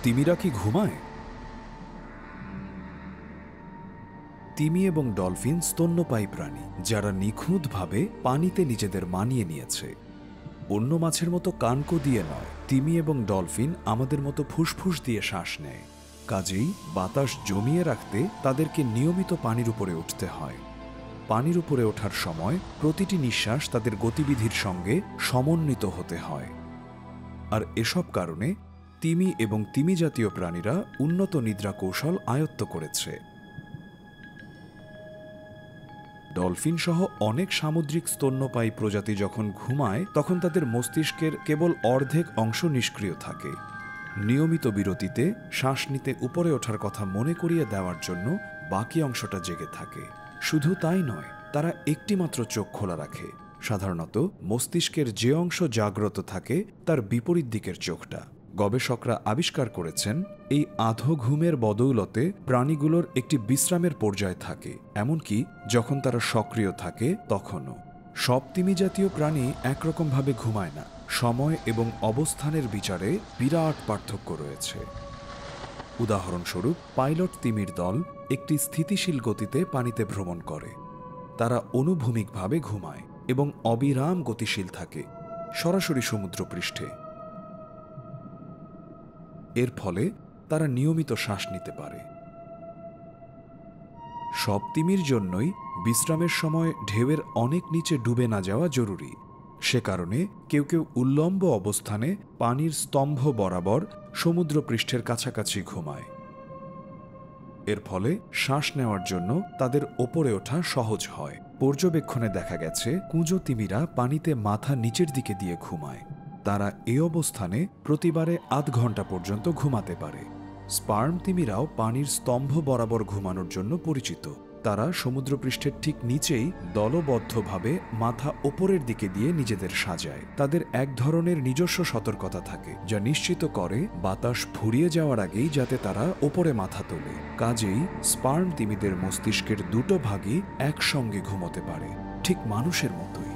তিমিরা কি ঘুমায়? তিমি এবং ডলফিন স্তন্যপায়ী প্রাণী, যারা নিখুঁতভাবে পানিতে নিজেদের মানিয়ে নিয়েছে। অন্য মাছের মতো কানকো দিয়ে নয়, তিমি এবং ডলফিন আমাদের মতো ফুসফুস দিয়ে শ্বাস নেয়। কাজেই বাতাস জমিয়ে রাখতে তাদেরকে নিয়মিত পানির উপরে উঠতে হয়। পানির উপরে ওঠার সময় প্রতিটি নিঃশ্বাস তাদের গতিবিধির সঙ্গে সমন্বিত হতে হয়। আর এসব কারণে তিমি এবং তিমি জাতীয় প্রাণীরা উন্নত নিদ্রা কৌশল আয়ত্ত করেছে। ডলফিন সহ অনেক সামুদ্রিক স্তন্যপায়ী প্রজাতি যখন ঘুমায় তখন তাদের মস্তিষ্কের কেবল অর্ধেক অংশ নিষ্ক্রিয় থাকে। নিয়মিত বিরতিতে শ্বাস নিতে উপরে ওঠার কথা মনে করিয়ে দেওয়ার জন্য বাকি অংশটা জেগে থাকে। শুধু তাই নয়, তারা একটিমাত্র চোখ খোলা রাখে। সাধারণত মস্তিষ্কের যে অংশ জাগ্রত থাকে তার বিপরীত দিকের চোখটা। গবেষকরা আবিষ্কার করেছেন এই আধো ঘুমের বদৌলতে প্রাণীগুলোর একটি বিশ্রামের পর্যায় থাকে, এমনকি যখন তারা সক্রিয় থাকে তখনও। সব তিমি জাতীয় প্রাণী একরকমভাবে ঘুমায় না। সময় এবং অবস্থানের বিচারে বিরাট পার্থক্য রয়েছে। উদাহরণস্বরূপ, পাইলট তিমির দল একটি স্থিতিশীল গতিতে পানিতে ভ্রমণ করে। তারা অনুভূমিকভাবে ঘুমায় এবং অবিরাম গতিশীল থাকে, সরাসরি সমুদ্রপৃষ্ঠে। এর ফলে তারা নিয়মিত শ্বাস নিতে পারে। সব তিমির জন্যই বিশ্রামের সময় ঢেউয়ের অনেক নিচে ডুবে না যাওয়া জরুরি। সে কারণে কেউ কেউ উল্লম্ব অবস্থানে পানির স্তম্ভ বরাবর সমুদ্রপৃষ্ঠের কাছাকাছি ঘুমায়। এর ফলে শ্বাস নেওয়ার জন্য তাদের ওপরে ওঠা সহজ হয়। পর্যবেক্ষণে দেখা গেছে কুঁজো তিমিরা পানিতে মাথা নিচের দিকে দিয়ে ঘুমায়। তারা এ অবস্থানে প্রতিবারে আধ ঘন্টা পর্যন্ত ঘুমাতে পারে। স্পার্ম তিমিরাও পানির স্তম্ভ বরাবর ঘুমানোর জন্য পরিচিত। তারা সমুদ্রপৃষ্ঠের ঠিক নিচেই দলবদ্ধভাবে মাথা ওপরের দিকে দিয়ে নিজেদের সাজায়। তাদের এক ধরনের নিজস্ব সতর্কতা থাকে, যা নিশ্চিত করে বাতাস ফুরিয়ে যাওয়ার আগেই যাতে তারা ওপরে মাথা তোলে। কাজেই স্পার্ম তিমিদের মস্তিষ্কের দুটো ভাগই একসঙ্গে ঘুমোতে পারে, ঠিক মানুষের মতোই।